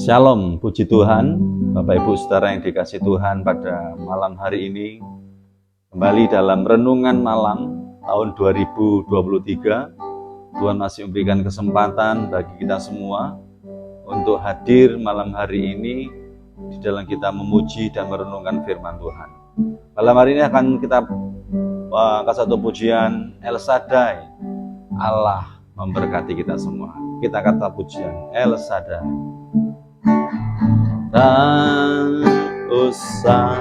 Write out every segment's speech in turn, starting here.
Shalom, puji Tuhan, Bapak Ibu Saudara yang dikasihi Tuhan. Pada malam hari ini kembali dalam renungan malam tahun 2023. Tuhan masih memberikan kesempatan bagi kita semua untuk hadir malam hari ini di dalam kita memuji dan merenungkan firman Tuhan. Malam hari ini akan kita kasih satu pujian El Shaddai, Allah memberkati kita semua. Kita kata pujian El Shaddai. Tak usah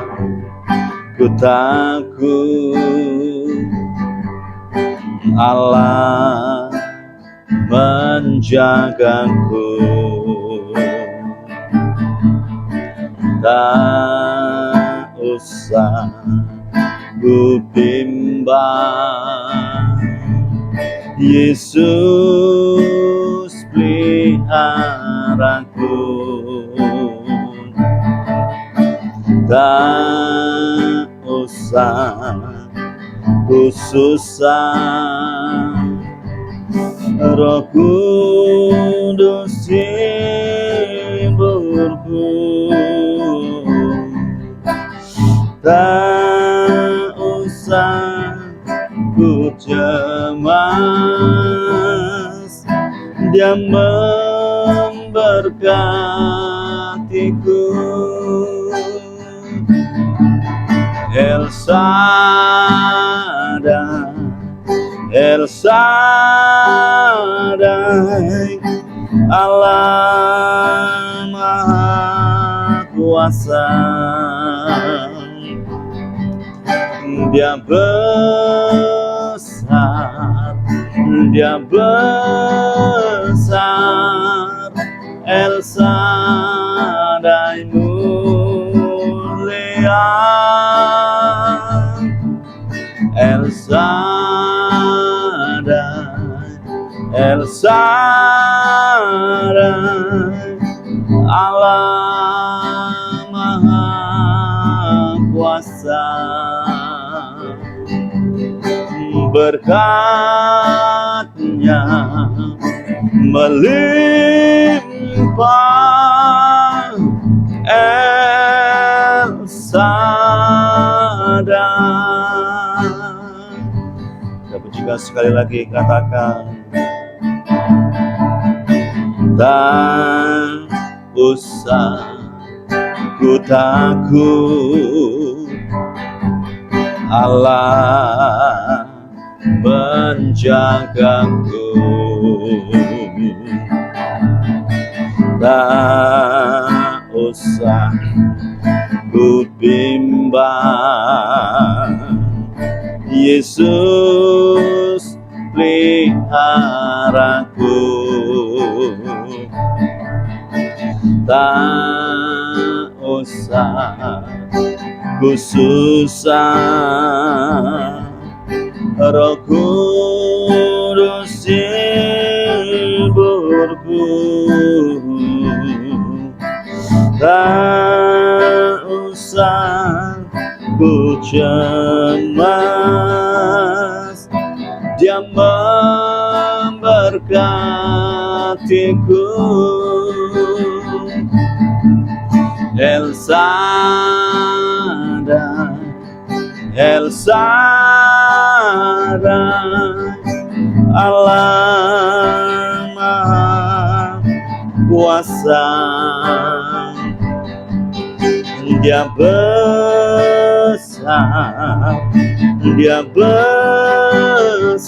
ku takut, Allah menjagaku. Tak usah ku bimbang, Yesus peliharaku. Tak usah ku susah, Roh Kudus hiburku. Tak usah ku cemas, Dia memberkatiku. El Shaddai, El Shaddai, Allah Maha Kuasa. Dia besar, Dia besar, El Shaddai mulia. El Shaddai, El Shaddai, Allah Maha Kuasa. Berkat-Nya melimpah, El Shaddai. Jika sekali lagi katakan, tak usah ku takut, Allah menjagaku. Tak usah ku bimbang, Yesus peliharaku. Tak usah ku susah, Roh Kudus hiburku. Tak usah ku cemas, Dia memberkatiku. El Shaddai, El Shaddai, Allah Maha Kuasa. Dia besar, Dia besar,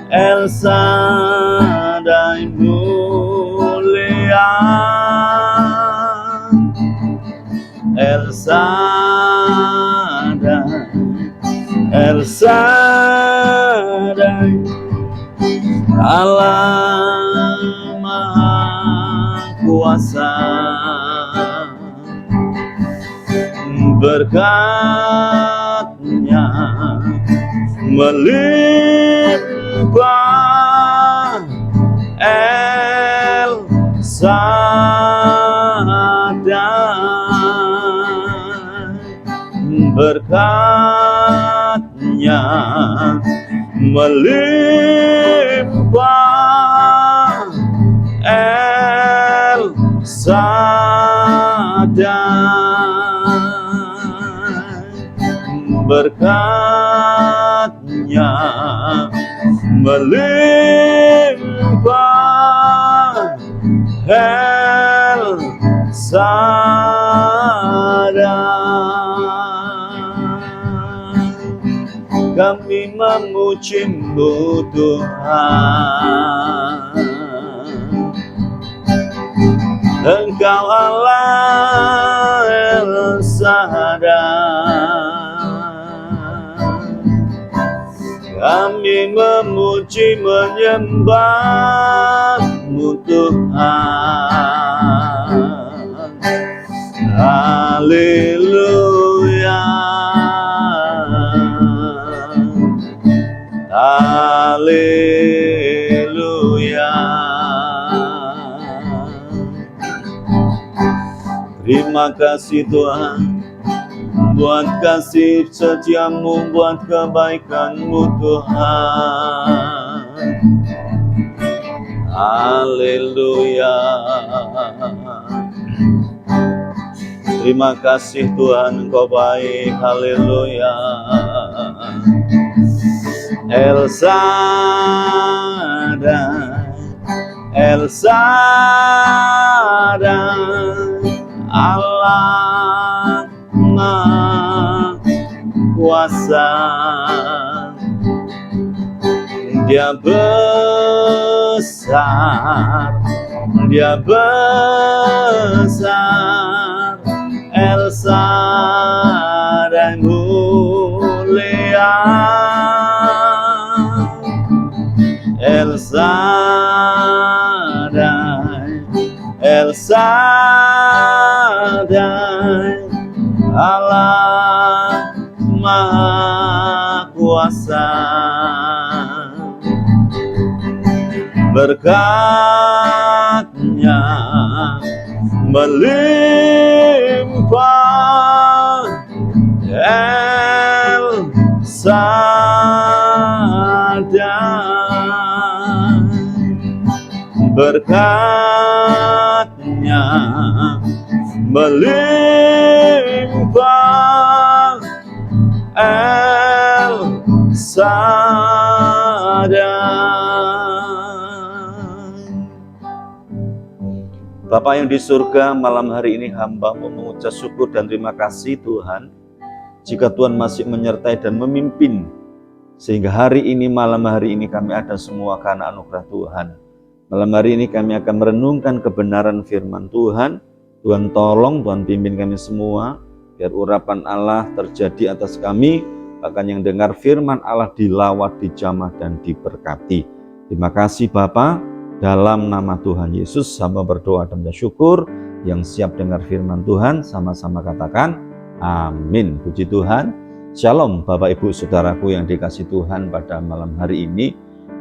El Shaddai mulia. El Shaddai, El Shaddai, Allah Maha Kuasa. Berkat-Nya melimpah, El Shaddai. Berkat-Nya melimpah, El berkatnya melimpah kami memuji-Mu Tuhan. Engkau Allah El Shaddai. Kami memuji menyembah-Mu Tuhan. Haleluya. Haleluya. Terima kasih Tuhan buat kasih setiamu, buat kebaikan-Mu Tuhan. Haleluya. Terima kasih Tuhan, Engkau baik. Haleluya. El Shaddai, El Shaddai, Allah Maha Kuasa. Dia besar, Dia besar, El Shaddai mulia. El Shaddai, El Shaddai, Allah Maha Kuasa. Berkatnya melimpah El Shaddai. Berkatnya melimpah El Shaddai. Bapa yang di surga, malam hari ini hamba-Mu mengucap syukur dan terima kasih Tuhan, jika Tuhan masih menyertai dan memimpin, sehingga hari ini, malam hari ini kami ada semua karena anugerah Tuhan. Malam hari ini kami akan merenungkan kebenaran firman Tuhan. Tuhan tolong, Tuhan pimpin kami semua, biar urapan Allah terjadi atas kami, bahkan yang dengar firman Allah dilawat, dijamah, dan diberkati. Terima kasih Bapa, dalam nama Tuhan Yesus, hamba berdoa dan bersyukur. Yang siap dengar firman Tuhan, sama-sama katakan, amin. Puji Tuhan. Shalom Bapak Ibu Saudaraku yang dikasih Tuhan, pada malam hari ini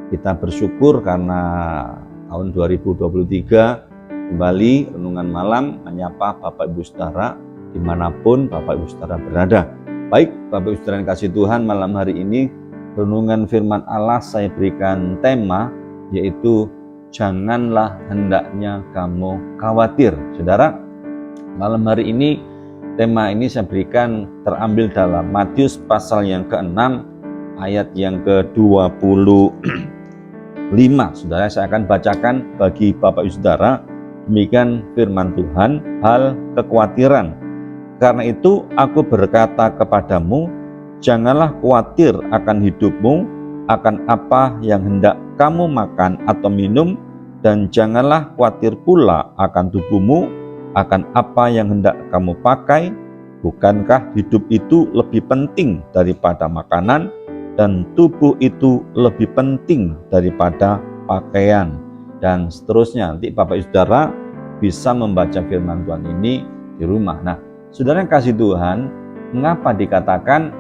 kita bersyukur karena tahun 2023 kembali renungan malam menyapa Bapak Ibu Saudara dimanapun Bapak Ibu Saudara berada. Baik Bapak Ibu Saudara yang kasih Tuhan, malam hari ini renungan firman Allah saya berikan tema, yaitu janganlah hendaknya kamu khawatir. Saudara, malam hari ini tema ini saya berikan terambil dalam Matius pasal yang ke-6 ayat yang ke-25. Saudara, saya akan bacakan bagi Bapak Ibu Saudara. Demikian firman Tuhan, hal kekhawatiran. Karena itu aku berkata kepadamu, janganlah khawatir akan hidupmu, akan apa yang hendak kamu makan atau minum, dan janganlah khawatir pula akan tubuhmu, akan apa yang hendak kamu pakai. Bukankah hidup itu lebih penting daripada makanan, dan tubuh itu lebih penting daripada pakaian, dan seterusnya. Nanti Bapak Ibu Saudara bisa membaca firman Tuhan ini di rumah. Nah, Saudara yang kasih Tuhan, mengapa dikatakan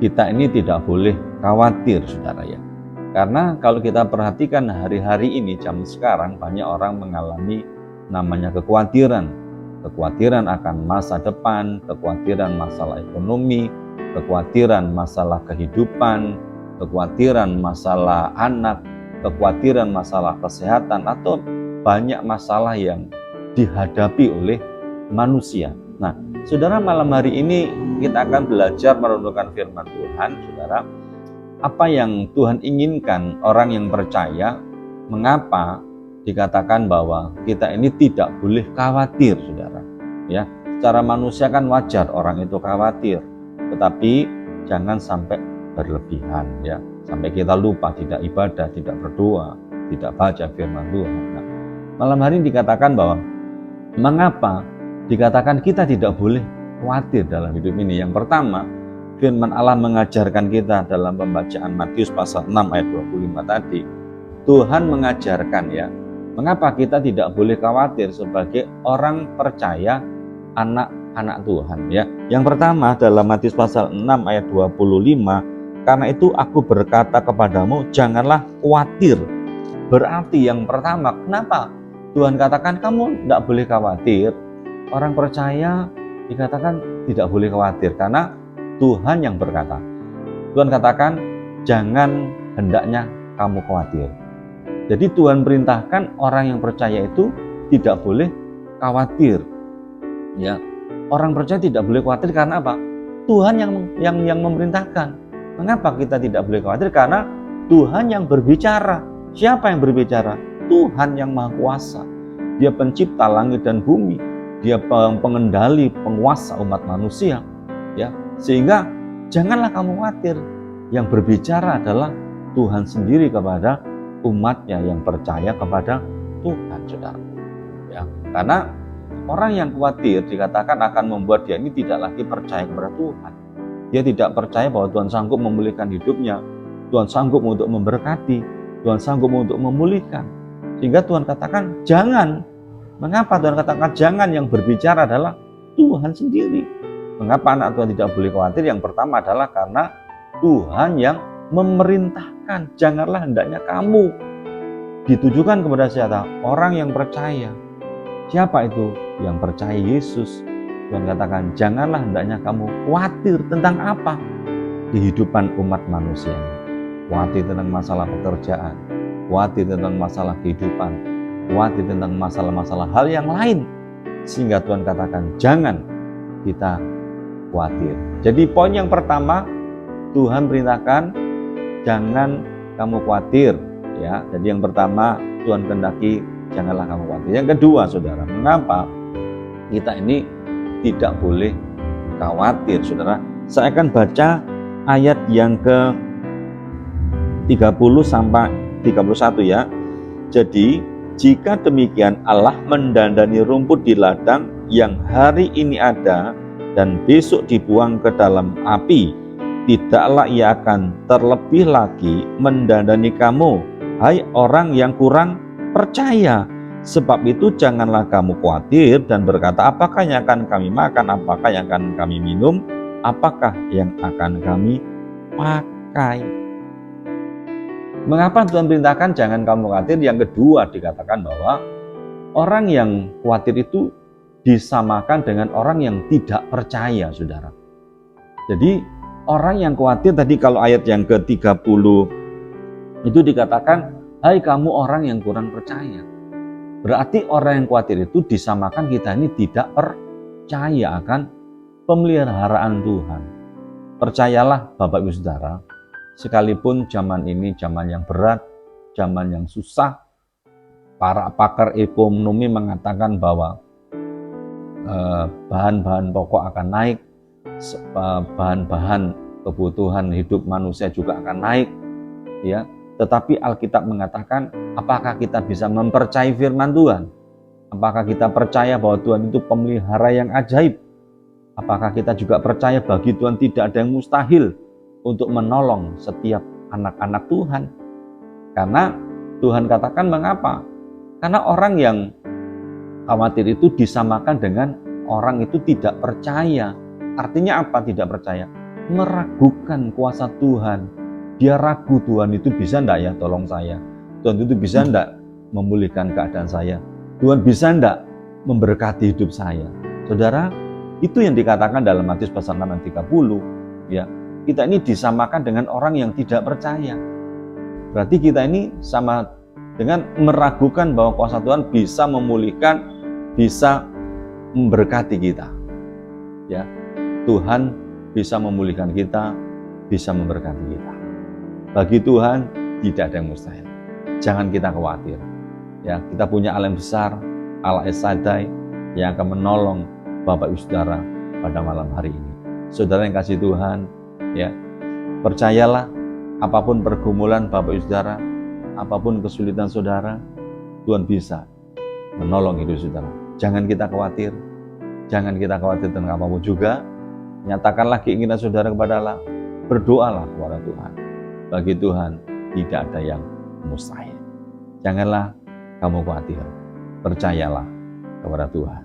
kita ini tidak boleh khawatir, Saudara ya? Karena kalau kita perhatikan hari-hari ini, zaman sekarang, banyak orang mengalami namanya kekhawatiran. Kekhawatiran akan masa depan, kekhawatiran masalah ekonomi, kekhawatiran masalah kehidupan, kekhawatiran masalah anak, kekhawatiran masalah kesehatan, atau banyak masalah yang dihadapi oleh manusia. Nah, Saudara, malam hari ini kita akan belajar merenungkan firman Tuhan, saudara. Apa yang Tuhan inginkan orang yang percaya, mengapa dikatakan bahwa kita ini tidak boleh khawatir, saudara. Ya, secara manusia kan wajar orang itu khawatir, tetapi jangan sampai berlebihan, ya, sampai kita lupa tidak ibadah, tidak berdoa, tidak baca firman Tuhan. Nah, malam hari ini dikatakan bahwa mengapa dikatakan kita tidak boleh khawatir dalam hidup ini. Yang pertama, firman Allah mengajarkan kita dalam pembacaan Matius pasal 6 ayat 25 tadi. Tuhan mengajarkan, ya, mengapa kita tidak boleh khawatir sebagai orang percaya, anak-anak Tuhan, ya. Yang pertama dalam Matius pasal 6 ayat 25, karena itu aku berkata kepadamu, janganlah khawatir. Berarti yang pertama, kenapa Tuhan katakan kamu tidak boleh khawatir? Orang percaya dikatakan tidak boleh khawatir karena Tuhan yang berkata. Tuhan katakan jangan, hendaknya kamu khawatir. Jadi Tuhan perintahkan orang yang percaya itu tidak boleh khawatir. Ya, orang percaya tidak boleh khawatir karena apa? Tuhan yang memerintahkan. Mengapa kita tidak boleh khawatir? Karena Tuhan yang berbicara. Siapa yang berbicara? Tuhan yang Maha Kuasa. Dia pencipta langit dan bumi. Dia pengendali, penguasa umat manusia. Ya, sehingga janganlah kamu khawatir. Yang berbicara adalah Tuhan sendiri kepada umatnya yang percaya kepada Tuhan, saudara. Ya, karena orang yang khawatir dikatakan akan membuat dia ini tidak lagi percaya kepada Tuhan. Dia tidak percaya bahwa Tuhan sanggup memulihkan hidupnya, Tuhan sanggup untuk memberkati, Tuhan sanggup untuk memulihkan. Sehingga Tuhan katakan jangan. Mengapa Tuhan katakan jangan? Yang berbicara adalah Tuhan sendiri. Mengapa anak Tuhan tidak boleh khawatir? Yang pertama adalah karena Tuhan yang memerintahkan, janganlah hendaknya kamu. Ditujukan kepada siapa? Orang yang percaya. Siapa itu? Yang percaya Yesus. Tuhan katakan janganlah hendaknya kamu khawatir tentang apa? Kehidupan umat manusia ini. Khawatir tentang masalah pekerjaan, khawatir tentang masalah kehidupan, khawatir tentang masalah-masalah hal yang lain. Sehingga Tuhan katakan jangan kita khawatir. Jadi poin yang pertama, Tuhan perintahkan jangan kamu khawatir, ya. Jadi yang pertama Tuhan kehendaki janganlah kamu khawatir. Yang kedua, saudara, mengapa kita ini tidak boleh khawatir, saudara? Saya akan baca ayat yang ke 30 sampai 31, ya. Jadi jika demikian Allah mendandani rumput di ladang yang hari ini ada dan besok dibuang ke dalam api, tidaklah ia akan terlebih lagi mendandani kamu, hai orang yang kurang percaya. Sebab itu janganlah kamu khawatir dan berkata, apakah yang akan kami makan, apakah yang akan kami minum, apakah yang akan kami pakai. Mengapa Tuhan perintahkan jangan kamu khawatir? Yang kedua dikatakan bahwa orang yang khawatir itu disamakan dengan orang yang tidak percaya, saudara. Jadi orang yang khawatir tadi kalau ayat yang ke-30 itu dikatakan, hai kamu orang yang kurang percaya. Berarti orang yang khawatir itu disamakan kita ini tidak percaya akan pemeliharaan Tuhan. Percayalah Bapak Ibu Saudara, sekalipun zaman ini zaman yang berat, zaman yang susah, para pakar ekonomi mengatakan bahwa bahan-bahan pokok akan naik, bahan-bahan kebutuhan hidup manusia juga akan naik, ya. Tetapi Alkitab mengatakan, apakah kita bisa mempercayai firman Tuhan? Apakah kita percaya bahwa Tuhan itu pemelihara yang ajaib? Apakah kita juga percaya bagi Tuhan tidak ada yang mustahil untuk menolong setiap anak-anak Tuhan? Karena Tuhan katakan mengapa? Karena orang yang khawatir itu disamakan dengan orang itu tidak percaya. Artinya apa tidak percaya? Meragukan kuasa Tuhan. Dia ragu Tuhan itu bisa enggak ya tolong saya? Tuhan itu bisa enggak memulihkan keadaan saya? Tuhan bisa enggak memberkati hidup saya? Saudara, itu yang dikatakan dalam Matius pasal 6 ayat 30, ya. Kita ini disamakan dengan orang yang tidak percaya. Berarti kita ini sama dengan meragukan bahwa kuasa Tuhan bisa memulihkan, bisa memberkati kita. Ya. Tuhan bisa memulihkan kita, bisa memberkati kita. Bagi Tuhan tidak ada yang mustahil. Jangan kita khawatir. Ya, kita punya Allah yang besar, Allah Es-Shaddai yang akan menolong Bapak Ibu Saudara pada malam hari ini. Saudara yang kasih Tuhan, ya, percayalah apapun pergumulan Bapak Ibu Saudara, apapun kesulitan saudara, Tuhan bisa menolong hidup saudara. Jangan kita khawatir, jangan kita khawatir tentang apapun juga. Nyatakanlah keinginan saudara kepada Allah, berdoalah kepada Tuhan. Bagi Tuhan tidak ada yang mustahil. Janganlah kamu khawatir, percayalah kepada Tuhan.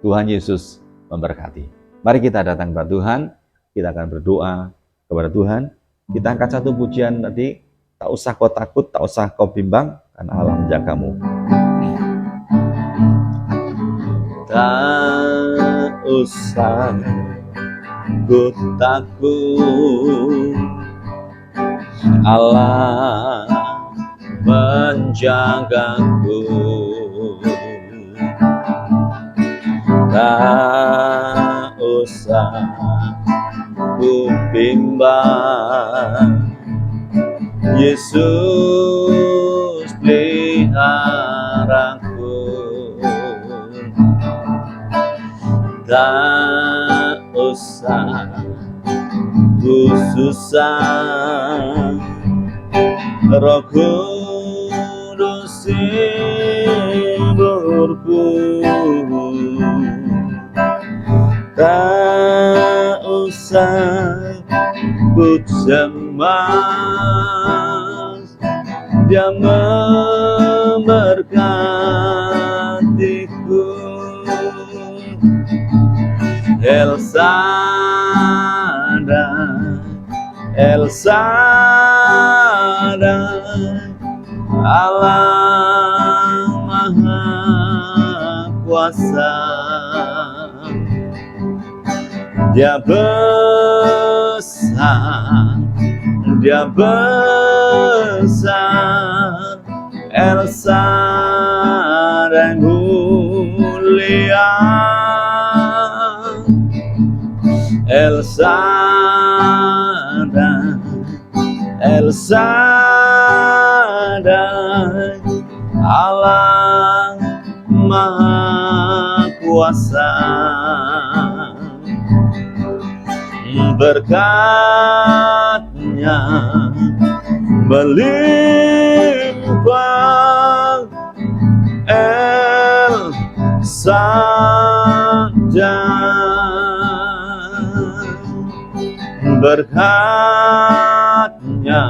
Tuhan Yesus memberkati. Mari kita datang kepada Tuhan, kita akan berdoa kepada Tuhan. Kita angkat satu pujian tadi, tak usah kau takut, tak usah kau bimbang, karena Allah menjagamu. Tak usah ku takut, Allah menjagaku. Tak usah ku bimbang, Yesus peliharaku. Tak usah ku susah, Roh Kudus hiburku. Tak usah ku cemas, Dia memberkatiku. El Shaddai, El Shaddai, Allah Maha Kuasa. Dia besar, Dia besar, El Shaddai mulia, El Shaddai, El Shaddai, Allah Maha Kuasa. Berkat-Nya melimpah, El Shaddai. Berkat-Nya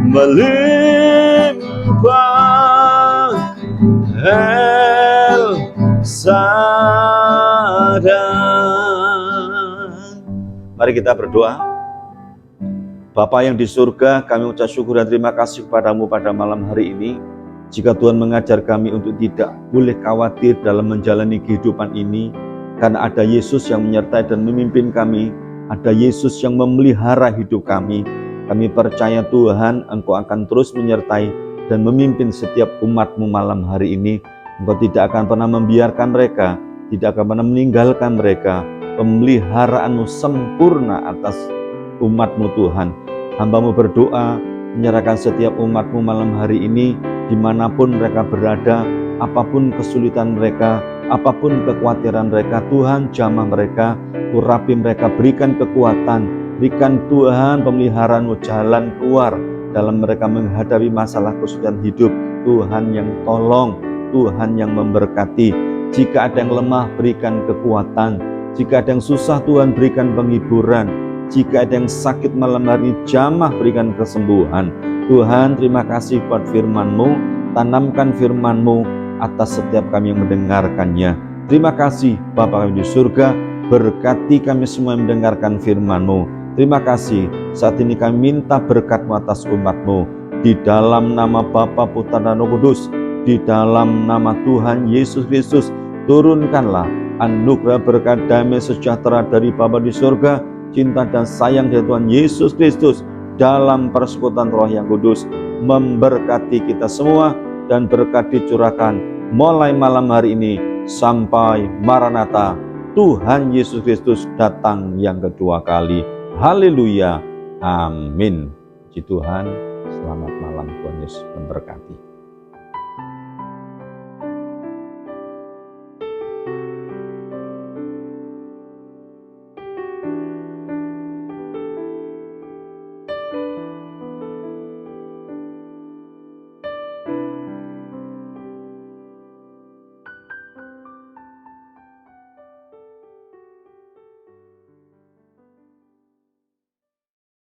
melimpah, El Shaddai. Mari kita berdoa. Bapa yang di surga, kami ucap syukur dan terima kasih kepadamu pada malam hari ini. Jika Tuhan mengajar kami untuk tidak boleh khawatir dalam menjalani kehidupan ini, karena ada Yesus yang menyertai dan memimpin kami, ada Yesus yang memelihara hidup kami. Kami percaya Tuhan, Engkau akan terus menyertai dan memimpin setiap umat-Mu malam hari ini. Engkau tidak akan pernah membiarkan mereka, tidak akan pernah meninggalkan mereka. Pemeliharaan-Mu sempurna atas umat-Mu Tuhan. Hamba-Mu berdoa, menyerahkan setiap umat-Mu malam hari ini, dimanapun mereka berada, apapun kesulitan mereka, apapun kekhawatiran mereka, Tuhan jamah mereka, urapi mereka, berikan kekuatan, berikan Tuhan pemeliharaan-Mu jalan keluar dalam mereka menghadapi masalah kesulitan hidup. Tuhan yang tolong, Tuhan yang memberkati. Jika ada yang lemah, berikan kekuatan. Jika ada yang susah, Tuhan berikan penghiburan. Jika ada yang sakit malam hari, jamah berikan kesembuhan. Tuhan, terima kasih buat firman-Mu. Tanamkan firman-Mu atas setiap kami yang mendengarkannya. Terima kasih Bapa kami di surga, berkati kami semua yang mendengarkan firman-Mu. Terima kasih, saat ini kami minta berkat-Mu atas umat-Mu. Di dalam nama Bapa, Putra dan Roh Kudus, di dalam nama Tuhan Yesus Kristus, turunkanlah anugerah berkat damai sejahtera dari Bapa di surga, cinta dan sayang dari Tuhan Yesus Kristus dalam persekutuan Roh yang Kudus memberkati kita semua, dan berkat dicurahkan mulai malam hari ini sampai Maranatha. Tuhan Yesus Kristus datang yang kedua kali. Haleluya. Amin. Puji Tuhan. Selamat malam. Tuhan Yesus memberkati.